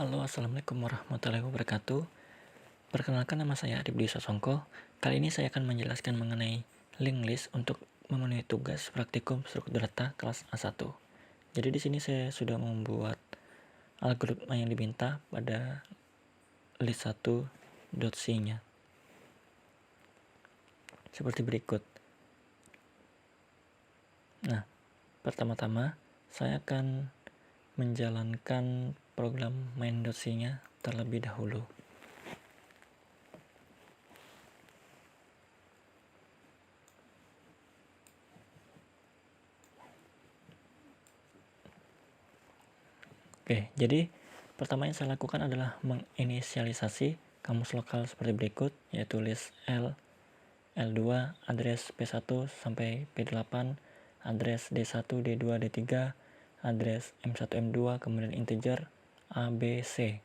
Halo, assalamualaikum warahmatullahi wabarakatuh. Perkenalkan, nama saya Adib Dwi Sasongko. Kali ini saya akan menjelaskan mengenai linked list untuk memenuhi tugas praktikum struktur data kelas A1. Jadi di sini saya sudah membuat algoritma yang diminta pada list 1.c-nya. Seperti berikut. Nah, pertama-tama saya akan menjalankan program main.c-nya terlebih dahulu. Oke, jadi pertama yang saya lakukan adalah menginisialisasi kamus lokal seperti berikut, yaitu list L, L2, address P1 sampai P8, address D1, D2, D3, address M1, M2, kemudian integer A, B, C.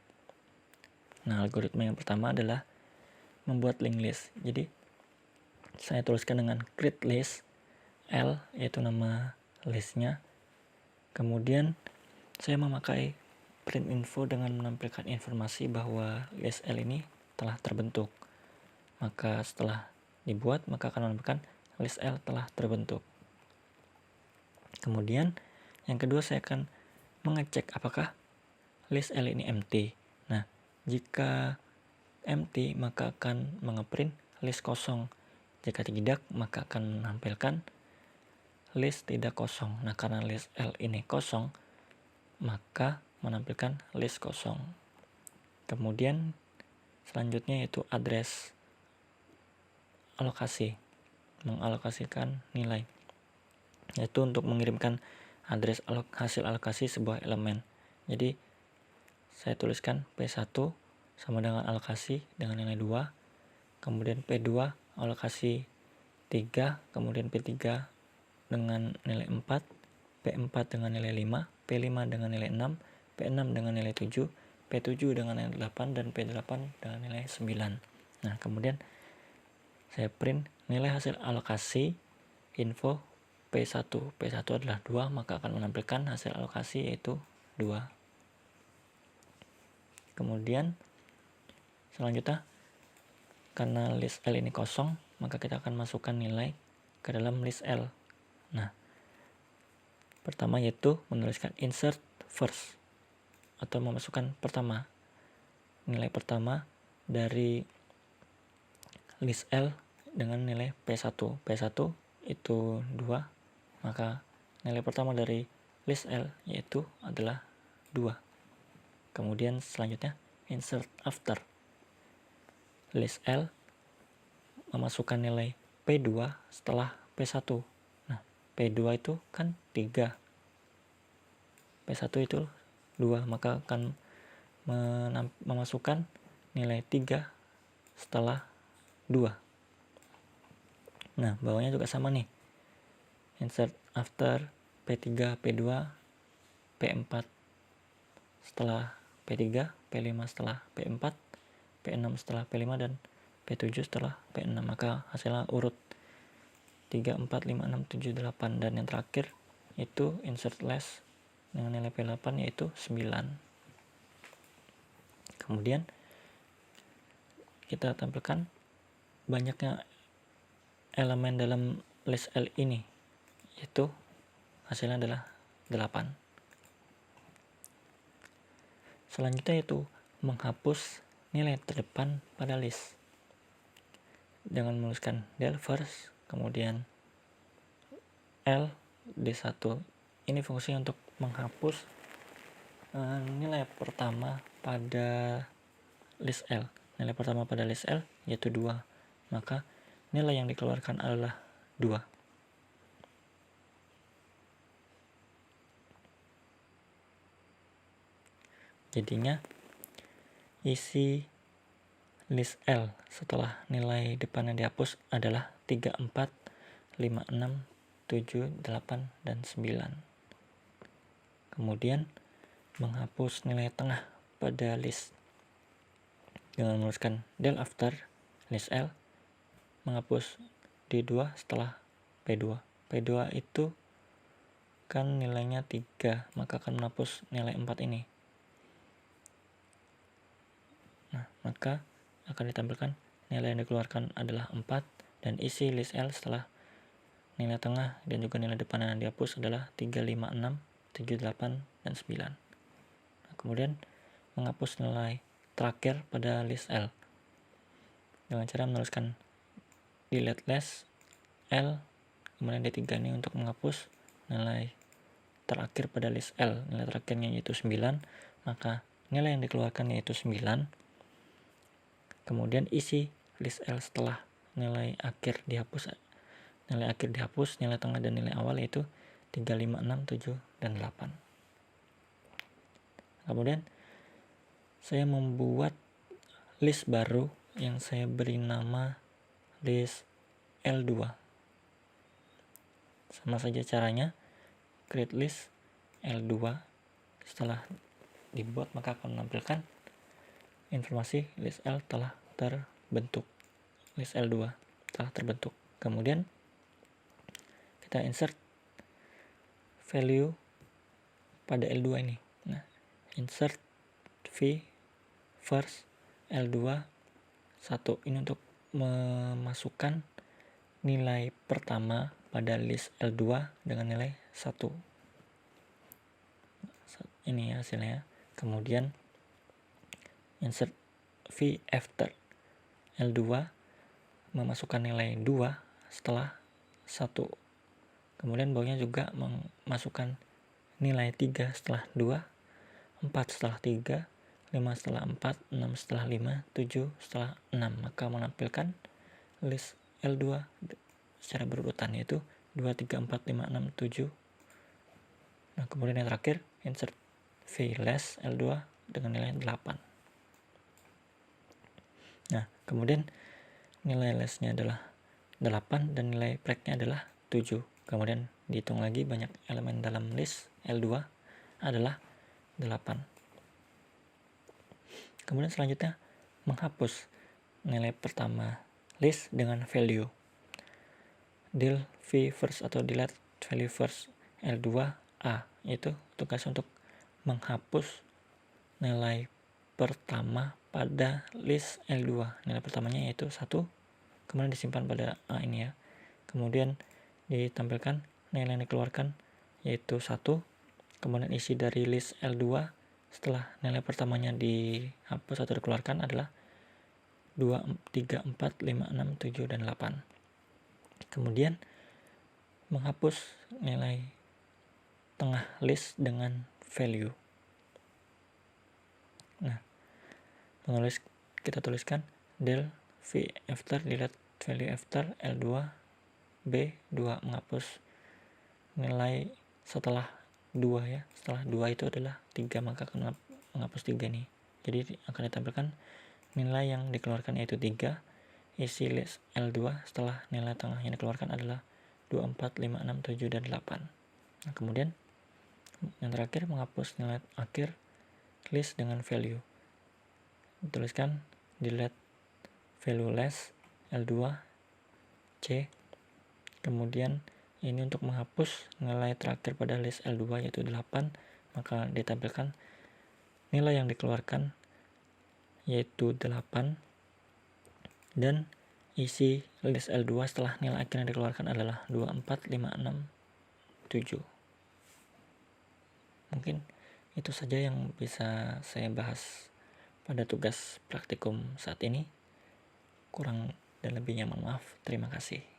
Nah, algoritma yang pertama adalah membuat linked list. Jadi, saya tuliskan dengan create list L, yaitu nama listnya. Kemudian, saya memakai print info dengan menampilkan informasi bahwa list L ini telah terbentuk. Maka setelah dibuat, maka akan menampilkan list L telah terbentuk. Kemudian yang kedua, saya akan mengecek apakah list L ini empty. Nah, jika empty maka akan mengeprint list kosong. Jika tidak, maka akan menampilkan list tidak kosong. Nah, karena list L ini kosong, maka menampilkan list kosong. Kemudian selanjutnya yaitu address alokasi, mengalokasikan nilai, yaitu untuk mengirimkan address hasil alokasi sebuah elemen. Jadi saya tuliskan P1 sama dengan alokasi dengan nilai 2, kemudian P2 alokasi 3, kemudian P3 dengan nilai 4, P4 dengan nilai 5, P5 dengan nilai 6, P6 dengan nilai 7, P7 dengan nilai 8, dan P8 dengan nilai 9. Nah, kemudian saya print nilai hasil alokasi info P1. P1 adalah 2, maka akan menampilkan hasil alokasi yaitu 2. Kemudian selanjutnya, karena list L ini kosong, maka kita akan masukkan nilai ke dalam list L. Nah, pertama yaitu menuliskan insert first, atau memasukkan pertama, nilai pertama dari list L dengan nilai P1. P1 itu 2, maka nilai pertama dari list L yaitu adalah 2. Kemudian selanjutnya insert after. List L memasukkan nilai P2 setelah P1. Nah, P2 itu kan 3. P1 itu 2, maka akan memasukkan nilai 3 setelah 2. Nah, bawahnya juga sama nih. Insert after P3, P2, P4 setelah P3, P5 setelah P4, P6 setelah P5, dan P7 setelah P6. Maka hasilnya urut 3, 4, 5, 6, 7, 8. Dan yang terakhir itu insert last dengan nilai P8 yaitu 9. Kemudian kita tampilkan banyaknya elemen dalam list L ini, yaitu hasilnya adalah 8. Selanjutnya yaitu menghapus nilai terdepan pada list dengan menuliskan del first, kemudian L D1. Ini fungsinya untuk menghapus nilai pertama pada list L. Nilai pertama pada list L yaitu 2, maka nilai yang dikeluarkan adalah 2. Jadinya isi list L setelah nilai depannya dihapus adalah 3, 4, 5, 6, 7, 8, dan 9. Kemudian menghapus nilai tengah pada list dengan menuliskan del after list L, menghapus D2 setelah P2. P2 itu kan nilainya 3, maka akan menghapus nilai 4 ini. maka akan ditampilkan nilai yang dikeluarkan adalah 4 dan isi list L setelah nilai tengah dan juga nilai depan yang dihapus adalah 3, 5, 6, 7, 8, dan 9. Nah, kemudian menghapus nilai terakhir pada list L dengan cara menuliskan delete list L kemudian D3 ini untuk menghapus nilai terakhir pada list L. Nilai terakhirnya yaitu 9, maka nilai yang dikeluarkan yaitu 9. Kemudian isi list L setelah nilai akhir dihapus, nilai tengah dan nilai awal yaitu 3, 5, 6, 7, dan 8. Kemudian saya membuat list baru yang saya beri nama list L2. Sama saja caranya, create list L2. Setelah dibuat maka akan menampilkan informasi list L telah terbentuk. List L2 telah terbentuk. Kemudian kita insert value pada L2 ini. Nah, insert v first L2 1 ini untuk memasukkan nilai pertama pada list L2 dengan nilai 1. Ini hasilnya. Kemudian insert v after L2 memasukkan nilai 2 setelah 1. Kemudian bawahnya juga memasukkan nilai 3 setelah 2, 4 setelah 3, 5 setelah 4, 6 setelah 5, 7 setelah 6. Maka menampilkan list L2 secara berurutan yaitu 2, 3, 4, 5, 6, 7. Nah, kemudian yang terakhir insert v less L2 dengan nilai 8. Nah, kemudian nilai lessnya adalah 8 dan nilai breaknya adalah 7. Kemudian dihitung lagi banyak elemen dalam list L2 adalah 8. Kemudian selanjutnya menghapus nilai pertama list dengan value. Del v first atau delete value first L2A, yaitu tugas untuk menghapus nilai pertama pada list L2. Nilai pertamanya yaitu 1, kemudian disimpan pada A ini ya. Kemudian ditampilkan nilai yang dikeluarkan yaitu 1, kemudian isi dari list L2 setelah nilai pertamanya dihapus atau dikeluarkan adalah 2, 3, 4, 5, 6, 7, dan 8. Kemudian menghapus nilai tengah list dengan value. Nah, kita tuliskan del v after delete value after L2 B2 menghapus nilai setelah 2 ya. Setelah 2 itu adalah 3, maka akan menghapus 3 nih. Jadi akan ditampilkan nilai yang dikeluarkan yaitu 3. Isi list L2 setelah nilai tengah yang dikeluarkan adalah 2, 4, 5, 6, 7, dan 8. Nah, kemudian yang terakhir menghapus nilai akhir list dengan value. Dituliskan delete value less L2 C. Kemudian ini untuk menghapus nilai terakhir pada list L2 yaitu 8, maka ditampilkan nilai yang dikeluarkan yaitu 8 dan isi list L2 setelah nilai akhir yang dikeluarkan adalah 2, 4, 5, 6, 7. Mungkin itu saja yang bisa saya bahas pada tugas praktikum saat ini. Kurang dan lebihnya mohon maaf. Terima kasih.